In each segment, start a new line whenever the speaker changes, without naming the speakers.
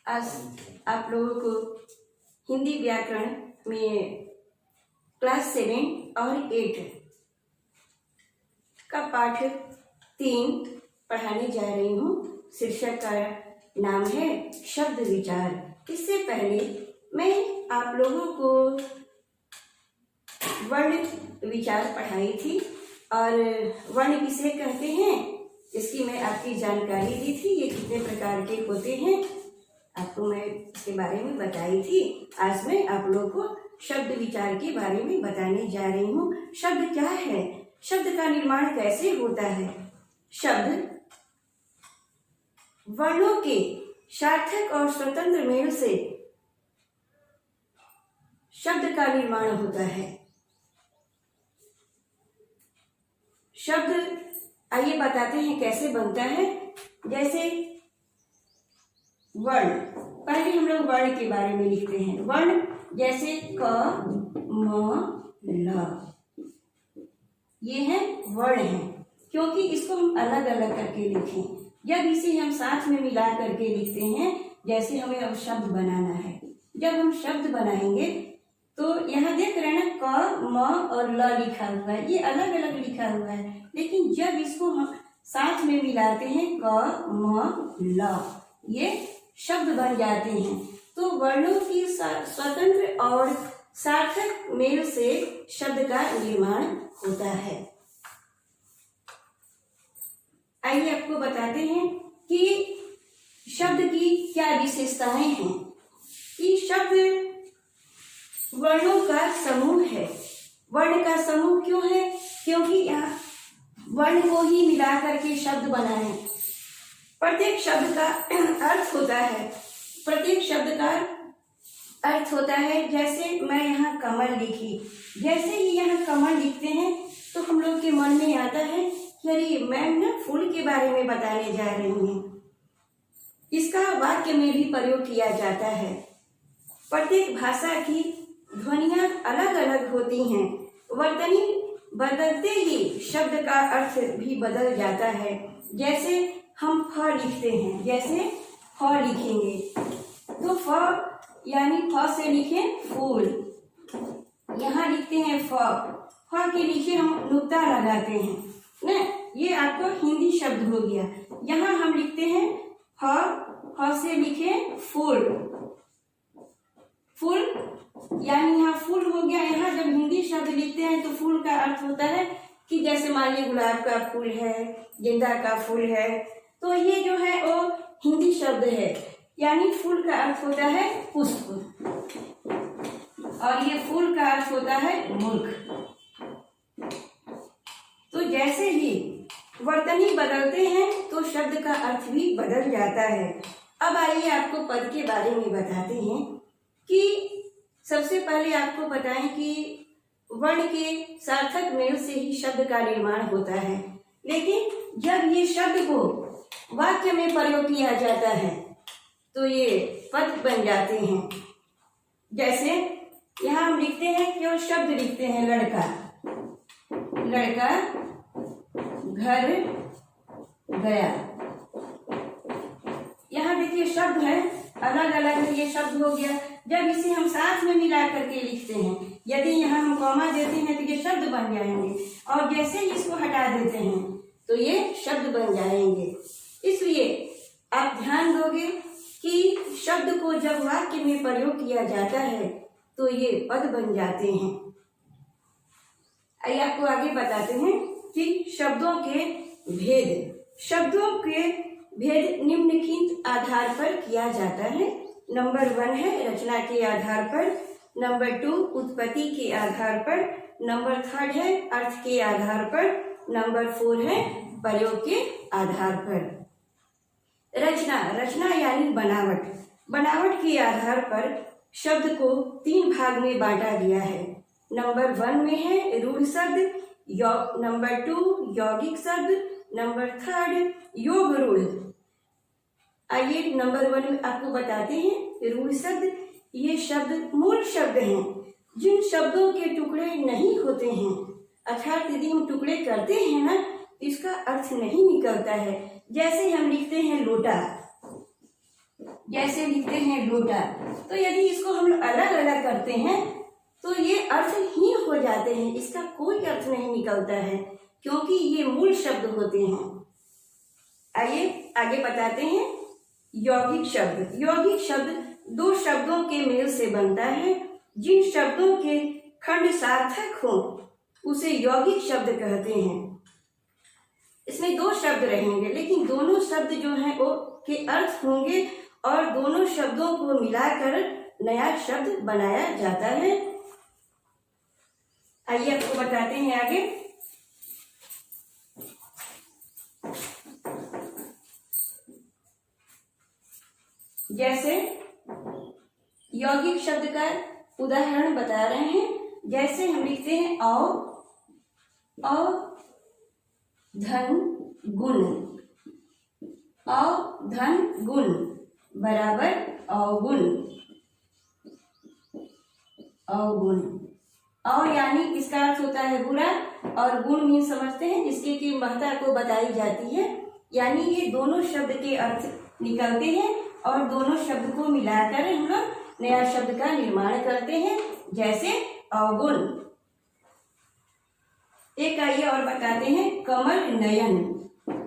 आज आप लोगों को हिंदी व्याकरण में क्लास 7 और 8 का पाठ 3 पढ़ाने जा रही हूँ। शीर्षक का नाम है शब्द विचार। इससे पहले मैं आप लोगों को वर्ण विचार पढ़ाई थी और वर्ण किसे कहते हैं इसकी मैं आपकी जानकारी दी थी। ये कितने प्रकार के होते हैं आपको मैं इसके बारे में बताई थी। आज मैं आप लोगों को शब्द विचार के बारे में बताने जा रही हूँ। शब्द क्या है, शब्द का निर्माण कैसे होता है। शब्द वर्णों के सार्थक और स्वतंत्र मेल से शब्द का निर्माण होता है। शब्द आइए बताते हैं कैसे बनता है। जैसे वर्ण, पहले हम लोग वर्ण के बारे में लिखते हैं। वर्ण जैसे क म ल, ये है वर्ण है, क्योंकि इसको हम अलग अलग करके लिखें। जब इसे हम साथ में मिला करके लिखते हैं, जैसे हमें अब शब्द बनाना है, जब हम शब्द बनाएंगे तो यहाँ देख रहे हैं ना क म और ल लिखा हुआ है, ये अलग अलग लिखा हुआ है, लेकिन जब इसको हम साथ में मिलाते हैं क म ल, ये शब्द बन जाते हैं। तो वर्णों की स्वतंत्र और सार्थक मेल से शब्द का निर्माण होता है। आइए आपको बताते हैं कि शब्द की क्या विशेषताएं हैं। कि शब्द वर्णों का समूह है। वर्ण का समूह क्यों है? क्योंकि यहाँ वर्ण को ही मिला करके शब्द बना है। प्रत्येक शब्द का अर्थ होता है, प्रत्येक शब्द का अर्थ होता है। जैसे मैं यहाँ कमल लिखी, जैसे ही यहाँ कमल लिखते हैं तो हम लोग के मन में आता है कि अरे मैम ना फूल के बारे में बताने जा रही हैं। इसका वाक्य में भी प्रयोग किया जाता है। प्रत्येक भाषा की ध्वनियाँ अलग अलग होती हैं। वर्तनी बदलते ही शब्द का अर्थ भी बदल जाता है। जैसे हम फ लिखते हैं, जैसे फ लिखेंगे तो फ यानी फ से लिखें फूल। यहाँ लिखते हैं फ, फ के नीचे हम नुक्ता लगाते हैं ना, ये आपको हिंदी शब्द हो गया। यहाँ हम लिखते हैं फ, फ से लिखें फूल, फूल यानी यहाँ फूल हो गया। यहाँ जब हिंदी शब्द लिखते हैं तो फूल का अर्थ होता है कि जैसे मान लीजिए गुलाब का फूल है, गेंदा का फूल है, तो ये जो है वो हिंदी शब्द है। यानी फूल का अर्थ होता है पुष्प और ये फूल का अर्थ होता है मूर्ख। तो जैसे ही वर्तनी बदलते हैं तो शब्द का अर्थ भी बदल जाता है। अब आइए आपको पद के बारे में बताते हैं कि सबसे पहले आपको बताएं कि वर्ण के सार्थक मेल से ही शब्द का निर्माण होता है। लेकिन जब ये शब्द को वाक्य में प्रयोग किया जाता है तो ये पद बन जाते हैं। जैसे यहाँ हम लिखते हैं, केवल शब्द लिखते हैं लड़का, लड़का घर गया। यहाँ देखिए शब्द है, अलग अलग ये शब्द हो गया। जब इसे हम साथ में मिला करके लिखते हैं, यदि यहाँ हम कॉमा देते हैं तो ये शब्द बन जाएंगे, और जैसे ही इसको हटा देते हैं तो ये शब्द बन जाएंगे। इसलिए आप ध्यान दोगे कि शब्द को जब वाक्य में प्रयोग किया जाता है तो ये पद बन जाते हैं। आइए आपको आगे बताते हैं कि शब्दों के भेद। शब्दों के भेद निम्नलिखित आधार पर किया जाता है। नंबर 1 है रचना के आधार पर, नंबर 2 उत्पत्ति के आधार पर, नंबर 3 है अर्थ के आधार पर, नंबर 4 है प्रयोग के आधार पर। रचना, रचना यानी बनावट, बनावट के आधार पर शब्द को 3 भाग में बांटा गया है। नंबर 1 में है रूढ़ शब्द, नंबर 2 यौगिक शब्द, नंबर 3 योग रूढ़। आइए नंबर 1 में आपको बताते हैं रूढ़ शब्द। ये शब्द मूल शब्द हैं, जिन शब्दों के टुकड़े नहीं होते हैं, अर्थात यदि हम टुकड़े करते हैं ना इसका अर्थ नहीं निकलता है। जैसे हम लिखते हैं लोटा, जैसे लिखते हैं लोटा। तो यदि इसको हम लोग अलग अलग करते हैं तो ये अर्थहीन हो जाते हैं, इसका कोई अर्थ नहीं निकलता है, क्योंकि ये मूल शब्द होते हैं। आइए आगे बताते हैं यौगिक शब्द। यौगिक शब्द दो शब्दों के मेल से बनता है। जिन शब्दों के खंड सार्थक हो उसे यौगिक शब्द कहते हैं। इसमें दो शब्द रहेंगे, लेकिन दोनों शब्द जो हैं वो के अर्थ होंगे और दोनों शब्दों को मिलाकर नया शब्द बनाया जाता है। आइए आपको बताते हैं आगे। जैसे यौगिक शब्द का उदाहरण बता रहे हैं। जैसे हम लिखते हैं औ धन गुण। औ धन गुण बराबर अवगुण। अवगुण और यानी इसका अर्थ होता है बुरा, और गुण मीन समझते हैं इसके की महत्ता को बताई जाती है। यानी ये दोनों शब्द के अर्थ निकलते हैं और दोनों शब्द को मिलाकर हम लोग नया शब्द का निर्माण करते हैं, जैसे अवगुण। एक आइए और बताते हैं कमल नयन।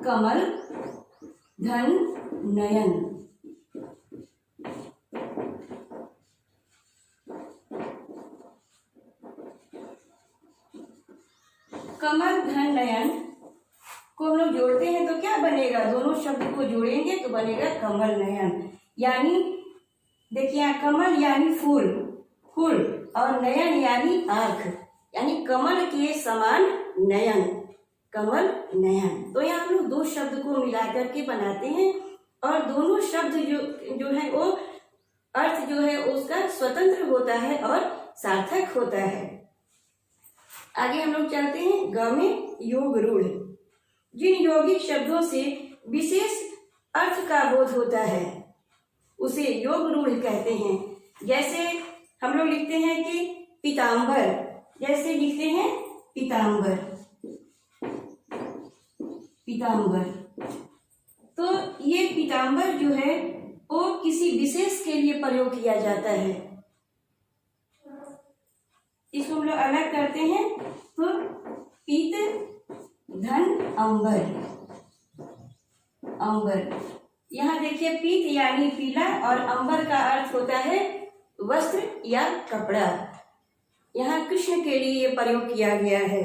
कमल धन नयन। कमल धन नयन को हम लोग जोड़ते हैं तो क्या बनेगा? दोनों शब्द को जोड़ेंगे तो बनेगा कमल नयन। यानी देखिए कमल यानी फूल, फूल, और नयन यानी आंख, यानी कमल के समान नयन, कमल नयन। तो यहाँ हम लोग दो शब्द को मिलाकर के बनाते हैं और दोनों शब्द जो है वो अर्थ जो है उसका स्वतंत्र होता है और सार्थक होता है। आगे हम लोग चलते हैं ग में योग रूढ़। जिन यौगिक शब्दों से विशेष अर्थ का बोध होता है उसे योग रूढ़ कहते हैं। जैसे हम लोग लिखते हैं कि पीताम्बर। जैसे लिखते हैं पीताम्बर, पीताम्बर। तो ये पीताम्बर जो है वो किसी विशेष के लिए प्रयोग किया जाता है। इसको हम लोग अलग करते हैं तो पीत धन अंबर। अंबर, यहाँ देखिए पीत यानी पीला और अंबर का अर्थ होता है वस्त्र या कपड़ा। यहाँ कृष्ण के लिए प्रयोग किया गया है।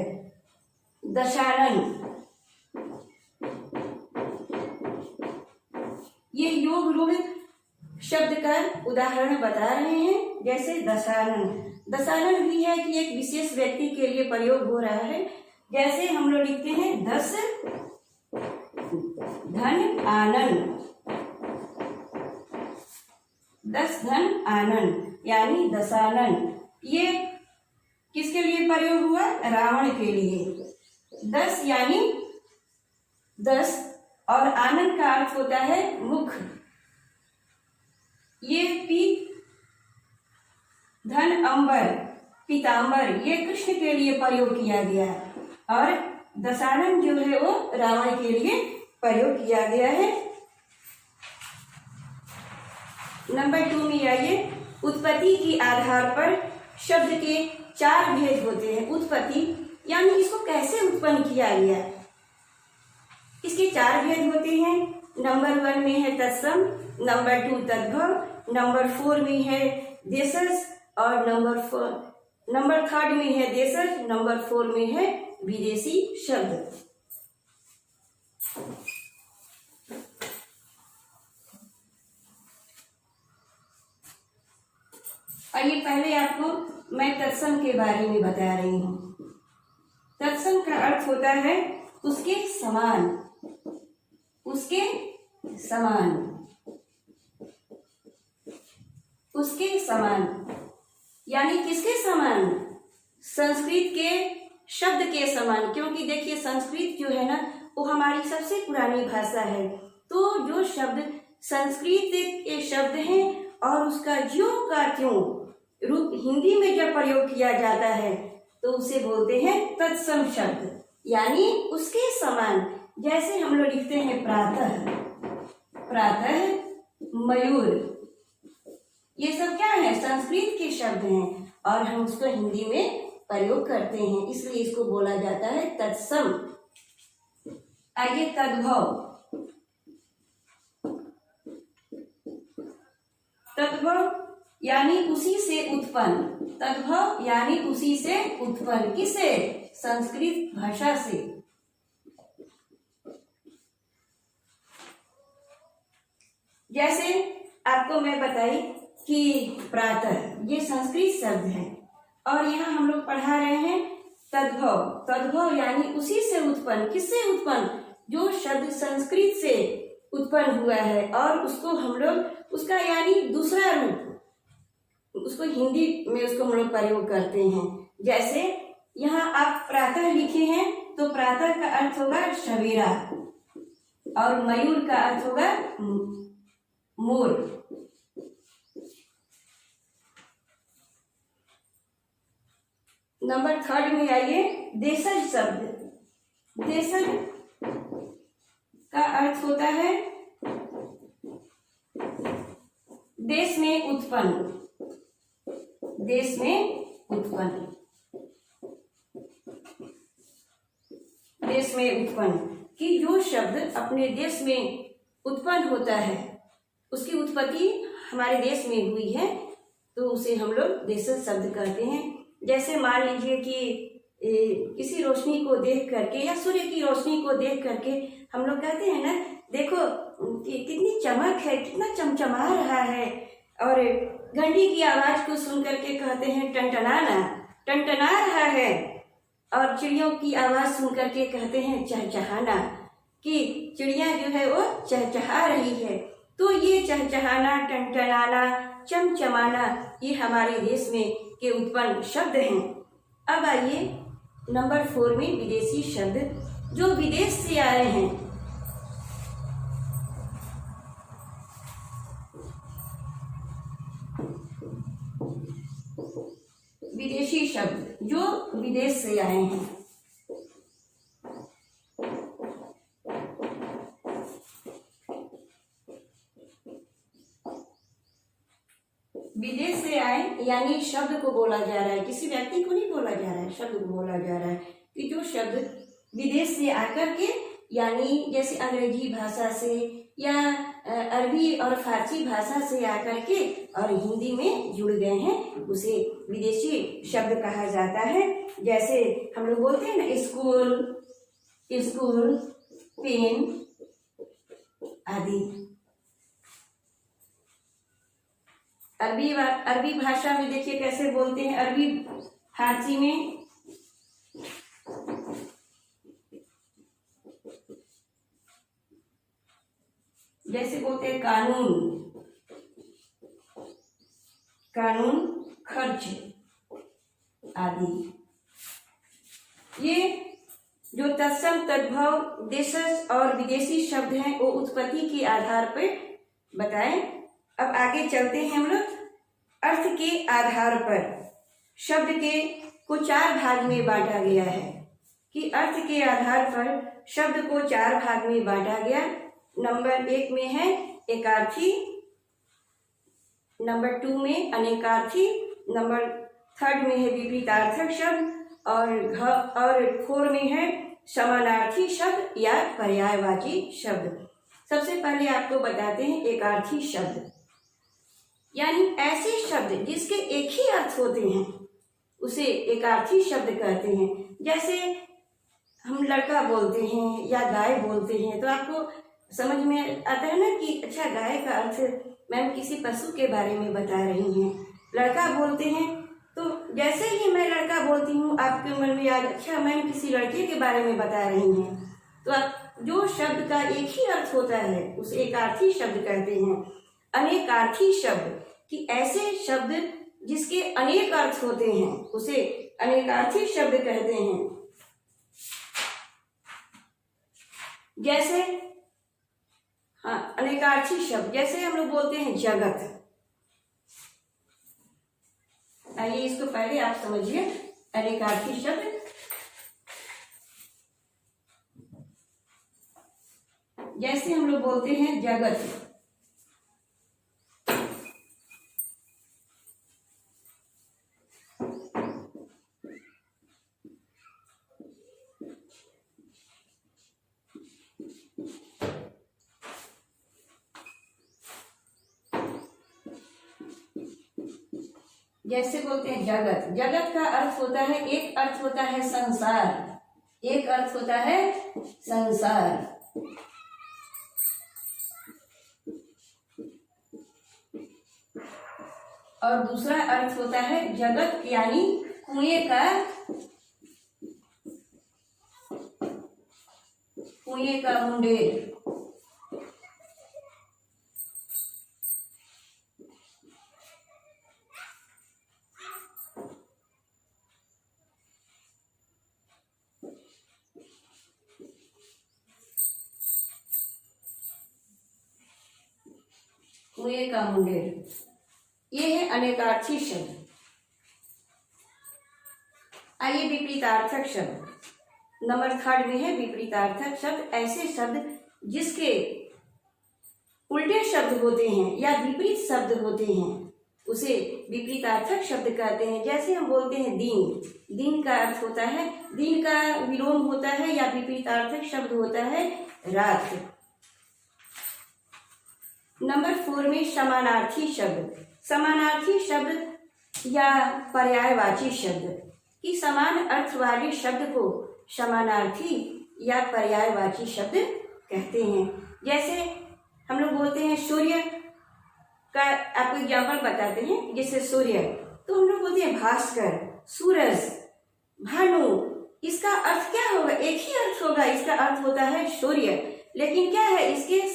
दशानन, ये योग रूढ़ शब्द का उदाहरण बता रहे हैं। जैसे दशानन, दशानन भी है कि एक विशेष व्यक्ति के लिए प्रयोग हो रहा है। जैसे हम लोग लिखते हैं 10 धन आनंद। 10 धन आनंद यानी दशानन, ये किसके लिए प्रयोग हुआ? रावण के लिए। 10 यानी 10 और आनंद का अर्थ होता है मुख। ये पीत धन अंबर, पीताम्बर, ये कृष्ण के लिए प्रयोग किया गया और दशानन जो है वो रावण के लिए प्रयोग किया गया है। नंबर 2 में आइए। उत्पत्ति के आधार पर शब्द के 4 भेद होते हैं। उत्पत्ति यानी इसको कैसे उत्पन्न किया गया, इसके 4 भेद होते हैं। नंबर 1 में है तत्सम, नंबर 2 तद्भव, नंबर 4 में है देशज और नंबर 3 में है देशज, नंबर 4 में है विदेशी शब्द। आइए पहले आपको मैं तत्सम के बारे में बता रही हूँ। तत्सम का अर्थ होता है उसके समान, उसके समान, उसके समान। यानी किसके समान? संस्कृत के शब्द के समान। क्योंकि देखिए संस्कृत जो है ना वो हमारी सबसे पुरानी भाषा है। तो जो शब्द संस्कृत के शब्द हैं और उसका ज्यों का त्यों रूप हिंदी में जब प्रयोग किया जाता है तो उसे बोलते हैं तत्सम शब्द, यानी उसके समान। जैसे हम लोग लिखते हैं प्रातः, प्रातः मयूर, ये सब क्या है? संस्कृत के शब्द हैं और हम उसको हिंदी में प्रयोग करते हैं, इसलिए इसको बोला जाता है तत्सम। आगे तद्भव। तद्भव यानी उसी से उत्पन्न। तद्भव यानी उसी से उत्पन्न। किसे? संस्कृत भाषा से। जैसे आपको मैं बताई कि प्रातः ये संस्कृत शब्द है और यहाँ हम लोग पढ़ा रहे हैं तद्भव। तद्भव यानी उसी से उत्पन्न। किससे उत्पन्न? जो शब्द संस्कृत से उत्पन्न हुआ है और उसको हम लोग उसका यानी दूसरा रूप उसको हिंदी में उसको हम लोग प्रयोग करते हैं। जैसे यहाँ आप प्रातः लिखे हैं तो प्रातः का अर्थ होगा सवेरा और मयूर का अर्थ होगा मोर। नंबर 3 में आइए देशज शब्द। देशज का अर्थ होता है देश में उत्पन्न। देश में उत्पन्न। देश में उत्पन्न कि जो शब्द अपने देश में उत्पन्न होता है उसकी उत्पत्ति हमारे देश में हुई है तो उसे हम लोग देशज शब्द कहते हैं। जैसे मान लीजिए कि किसी रोशनी को देख करके या सूर्य की रोशनी को देख करके हम लोग कहते हैं ना, देखो कि कितनी चमक है, कितना चमचमा रहा है। और घंटी की आवाज को सुन करके कहते हैं टनटनाना, टनटना रहा है। और चिड़ियों की आवाज सुन करके कहते हैं चहचहाना, कि चिड़िया जो है वो चहचहा रही है। तो ये चहचहाना, टनटनाना, चमचमाना ये हमारे देश में के उत्पन्न शब्द हैं। अब आइए नंबर 4 में विदेशी शब्द जो विदेश से आए हैं। विदेशी शब्द जो विदेश से आए हैं। विदेश से आए यानी शब्द को बोला जा रहा है, किसी व्यक्ति को नहीं बोला जा रहा है, शब्द को बोला जा रहा है कि जो शब्द विदेश से आकर के यानी जैसे अंग्रेजी भाषा से या अरबी और फारसी भाषा से आकर के और हिंदी में जुड़ गए हैं उसे विदेशी शब्द कहा जाता है। जैसे हम लोग बोलते हैं ना स्कूल, स्कूल, पेन आदि। अरबी भाषा में देखिए कैसे बोलते हैं। अरबी फारसी में जैसे बोलते हैं कानून, कानून, खर्च आदि। ये जो तत्सम, तद्भव, देशज और विदेशी शब्द हैं वो उत्पत्ति के आधार पर बताएं। अब आगे चलते हैं हम लोग। अर्थ के आधार पर शब्द के को 4 भाग में बांटा गया है कि अर्थ के आधार पर शब्द को 4 भाग में बांटा गया। नंबर 1 में है एकार्थी, नंबर 2 में अनेकार्थी, नंबर 3 में है विपरीतार्थक शब्द और 4 में है समानार्थी शब्द या पर्यायवाची शब्द। सबसे पहले आपको बताते हैं एकार्थी शब्द यानी ऐसे शब्द जिसके एक ही अर्थ होते हैं उसे एकार्थी शब्द कहते हैं। जैसे हम लड़का बोलते हैं या गाय बोलते हैं तो आपको समझ में आता है ना कि अच्छा गाय का अर्थ मैम किसी पशु के बारे में बता रही हैं। लड़का बोलते हैं तो जैसे ही मैं लड़का बोलती हूँ आपके मन में याद अच्छा मैम किसी लड़के के बारे में बता रही हैं। तो आप जो शब्द का एक ही अर्थ होता है उसे एकार्थी शब्द कहते हैं। अनेकार्थी शब्द कि ऐसे शब्द जिसके अनेक अर्थ होते हैं उसे अनेकार्थी शब्द कहते हैं। जैसे अनेकार्थी शब्द जैसे हम लोग बोलते हैं जगत। आइए इसको पहले आप समझिए। अनेकार्थी शब्द जैसे हम लोग बोलते हैं जगत, जैसे बोलते हैं जगत, जगत का अर्थ होता है, एक अर्थ होता है संसार, एक अर्थ होता है संसार, और दूसरा अर्थ होता है जगत यानी कुएं का मुंडेर। कुएं का मुंडेर, ये है अनेकार्थी शब्द। आइए विपरीतार्थक शब्द, नंबर 3 में है विपरीतार्थक शब्द। ऐसे शब्द जिसके उल्टे शब्द होते हैं या विपरीत शब्द होते हैं उसे विपरीतार्थक शब्द कहते हैं। जैसे हम बोलते हैं दिन, दिन का अर्थ होता है, दिन का विलोम होता है या विपरीतार्थक शब्द होता है रात। नंबर 4 में समानार्थी शब्द, समानार्थी शब्द या पर्यायवाची शब्द की समान अर्थ वाले शब्द को समानार्थी या पर्यायवाची शब्द कहते हैं। जैसे हम लोग बोलते हैं सूर्य का, आपको एग्जाम्पल बताते हैं, जैसे सूर्य तो हम लोग बोलते हैं भास्कर, सूरज, भानु। इसका अर्थ क्या होगा? एक ही अर्थ होगा, इसका अर्थ होता है सूर्य, लेकिन क्या है, इसके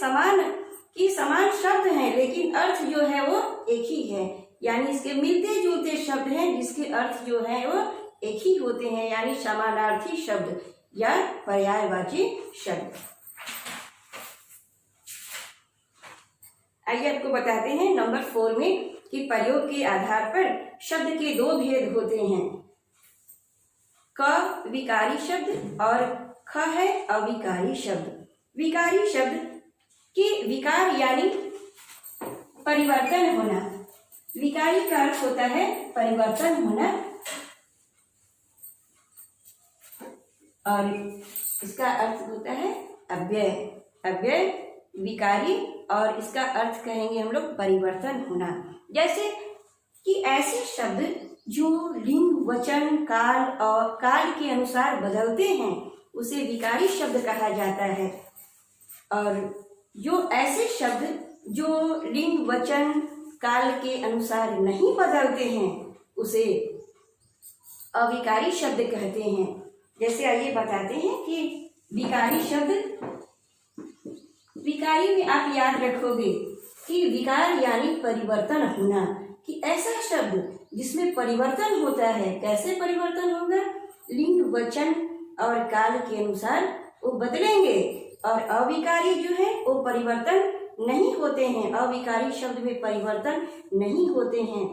समान शब्द हैं लेकिन अर्थ जो है वो एक ही है, यानी इसके मिलते जुलते शब्द हैं जिसके अर्थ जो है वो एक ही होते हैं, यानी समानार्थी शब्द या पर्यायवाची शब्द। आइए आपको बताते हैं नंबर 4 में कि प्रयोग के आधार पर शब्द के 2 भेद होते हैं, क विकारी शब्द और ख है अविकारी शब्द। विकारी शब्द कि विकार यानी परिवर्तन होना, विकारी का अर्थ होता है परिवर्तन होना, और इसका अर्थ होता है अव्यय, अव्यय विकारी, और इसका अर्थ कहेंगे हम लोग परिवर्तन होना। जैसे कि ऐसे शब्द जो लिंग, वचन, काल और काल के अनुसार बदलते हैं उसे विकारी शब्द कहा जाता है, और जो ऐसे शब्द जो लिंग, वचन, काल के अनुसार नहीं बदलते हैं उसे अविकारी शब्द कहते हैं। जैसे आइए बताते हैं कि विकारी शब्द, विकारी में आप याद रखोगे कि विकार यानी परिवर्तन होना, कि ऐसा शब्द जिसमें परिवर्तन होता है। कैसे परिवर्तन होगा? लिंग, वचन और काल के अनुसार वो बदलेंगे, और अविकारी जो है वो परिवर्तन नहीं होते हैं। अविकारी शब्द में परिवर्तन नहीं होते हैं।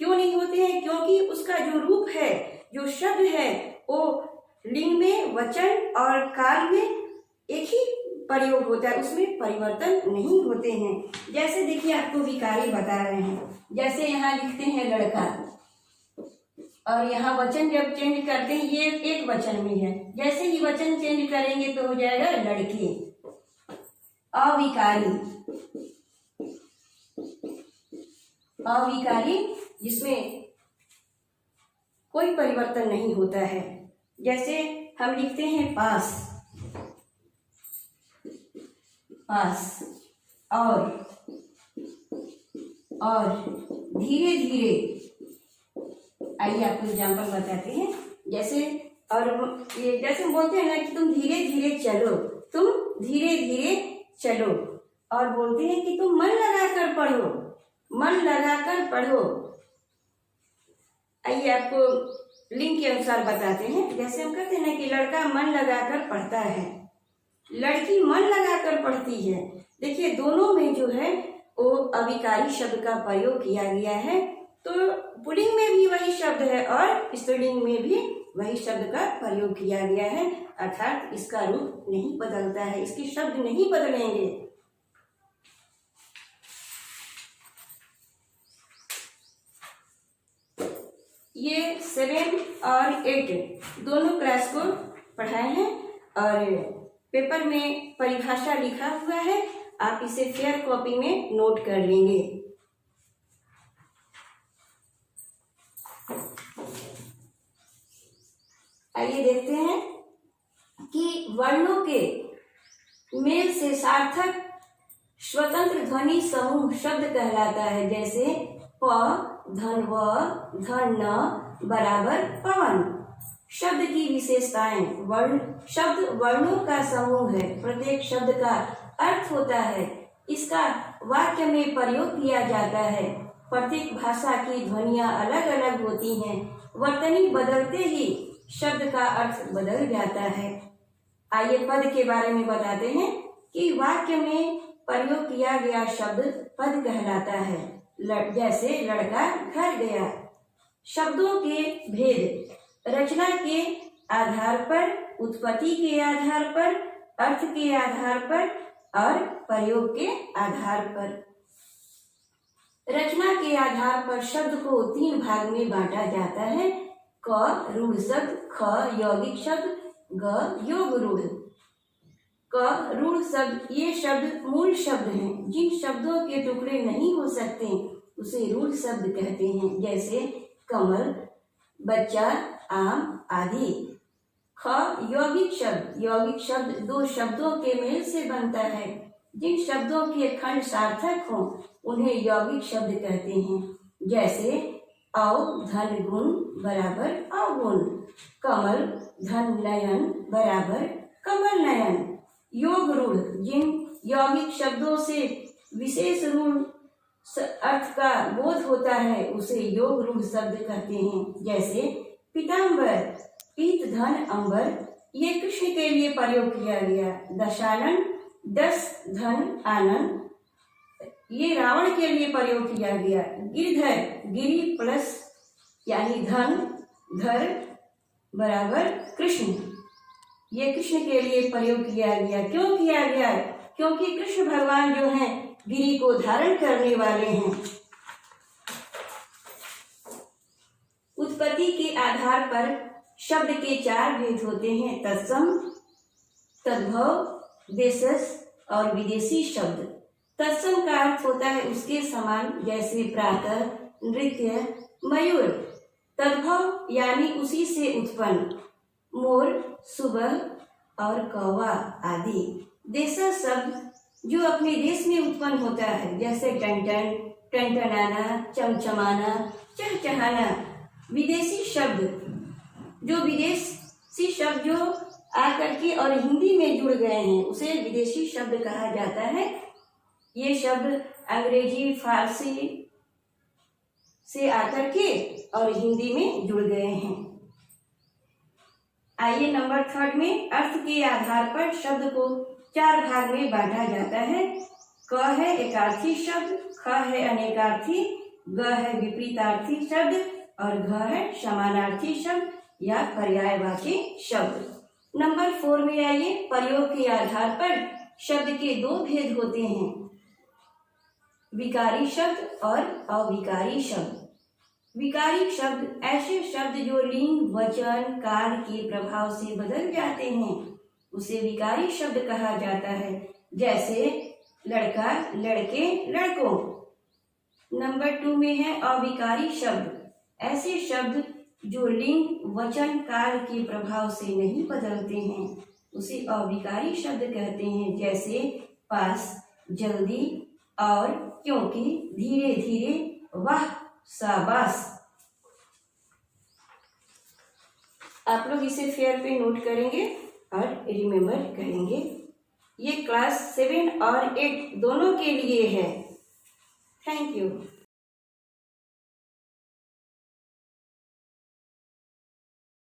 क्यों नहीं होते हैं? क्योंकि उसका जो रूप है, जो शब्द है, वो लिंग में, वचन और काल में एक ही प्रयोग होता है, उसमें परिवर्तन नहीं होते हैं। जैसे देखिए आपको विकारी बता रहे हैं, जैसे यहाँ लिखते हैं लड़का, और यहाँ वचन जब चेंज करते हैं ये एक वचन में है, जैसे ही वचन चेंज करेंगे तो हो जाएगा लड़के। अविकारी, अविकारी जिसमें कोई परिवर्तन नहीं होता है। जैसे हम लिखते हैं पास, पास, और धीरे धीरे। आइए आपको एग्जाम्पल बताते हैं। जैसे और ये जैसे हम बोलते हैं ना कि तुम धीरे धीरे चलो, तुम धीरे धीरे चलो, और बोलते हैं कि तुम मन लगाकर पढ़ो, मन लगाकर पढ़ो। आइए आपको लिंग के अनुसार बताते हैं। जैसे हम कहते हैं ना कि लड़का मन लगाकर पढ़ता है, लड़की मन लगाकर पढ़ती है। देखिए दोनों में जो है वो अविकारी शब्द का प्रयोग किया गया है, तो पुल्लिंग में भी वही शब्द है और स्त्रीलिंग में भी वही शब्द का प्रयोग किया गया है, अर्थात इसका रूप नहीं बदलता है, इसके शब्द नहीं बदलेंगे। ये 7 और 8 दोनों क्लास को पढ़ाए हैं, और पेपर में परिभाषा लिखा हुआ है, आप इसे फेयर कॉपी में नोट कर लेंगे। आइए देखते हैं कि वर्णों के मेल से सार्थक स्वतंत्र ध्वनि समूह शब्द कहलाता है। जैसे प धन व धन न बराबर पवन। शब्द की विशेषताएं। शब्द वर्णों का समूह है। प्रत्येक शब्द का अर्थ होता है। इसका वाक्य में प्रयोग किया जाता है। प्रत्येक भाषा की ध्वनियां अलग अलग होती हैं। वर्तनी बदलते ही शब्द का अर्थ बदल जाता है। आइए पद के बारे में बताते हैं कि वाक्य में प्रयोग किया गया शब्द पद कहलाता है। जैसे लड़का घर गया। शब्दों के भेद। रचना के आधार पर, उत्पत्ति के आधार पर, अर्थ के आधार पर और प्रयोग के आधार पर। रचना के आधार पर शब्द को 3 भाग में बांटा जाता है। क रूढ़ शब्द, ख यौगिक शब्द, ग योग रूढ़। क रूढ़ शब्द। ये शब्द मूल शब्द हैं। जिन शब्दों के टुकड़े नहीं हो सकते उसे रूढ़ शब्द कहते हैं। जैसे कमल, बच्चा, आम आदि। ख यौगिक शब्द। यौगिक शब्द 2 शब्दों के मेल से बनता है। जिन शब्दों के खंड सार्थक हों उन्हें यौगिक शब्द कहते हैं। जैसे औ धन गुण बराबर अवगुण। कमल धन नयन बराबर कमल नयन। योग रूढ़। जिन यौगिक शब्दों से विशेष रूढ़ अर्थ का बोध होता है उसे योग रूढ़ शब्द कहते हैं। जैसे पीताम्बर, पीत धन अंबर, ये कृष्ण के लिए प्रयोग किया गया। दशानन, दस धन आनंद, ये रावण के लिए प्रयोग किया गया। गिरधर, गिरी प्लस यानी धन धर बराबर कृष्ण, ये कृष्ण के लिए प्रयोग किया गया। क्यों किया गया? क्योंकि कृष्ण भगवान जो हैं गिरी को धारण करने वाले हैं। उत्पत्ति के आधार पर शब्द के 4 भेद होते हैं। तत्सम, तद्भव, देशज और विदेशी शब्द। तत्सम का अर्थ होता है उसके समान। जैसे प्रातः, नृत्य, मयूर। तद्भव यानी उसी से उत्पन्न। मोर, सुबह और कौवा आदि। देशज शब्द जो अपने देश में उत्पन्न होता है। जैसे टनटन, टनटनाना, चमचमाना, चहचहाना। विदेशी शब्द जो विदेशी शब्द जो आकर के और हिंदी में जुड़ गए हैं उसे विदेशी शब्द कहा जाता है। ये शब्द अंग्रेजी, फारसी से आकर के और हिंदी में जुड़ गए हैं। आइए नंबर 3 में अर्थ के आधार पर शब्द को 4 भाग में बांटा जाता है। क है एकार्थी शब्द, ख है अनेकार्थी, ग है विपरीतार्थी शब्द और घ है समानार्थी शब्द या पर्यायवाची शब्द। नंबर 4 में आइए प्रयोग के आधार पर शब्द के 2 भेद होते हैं। विकारी शब्द और अविकारी शब्द। विकारी शब्द ऐसे शब्द जो लिंग, वचन, काल के प्रभाव से बदल जाते हैं उसे विकारी शब्द कहा जाता है। जैसे लड़का, लड़के, लड़कों। नंबर 2 में है अविकारी शब्द। ऐसे शब्द जो लिंग, वचन, काल के प्रभाव से नहीं बदलते हैं उसे अविकारी शब्द कहते हैं। जैसे पास, जल्दी और क्योंकि, धीरे धीरे, वाह, शाबाश। आप लोग इसे फेयर पे नोट करेंगे और रिमेम्बर करेंगे। ये क्लास 7 और 8 दोनों के लिए है। Thank you.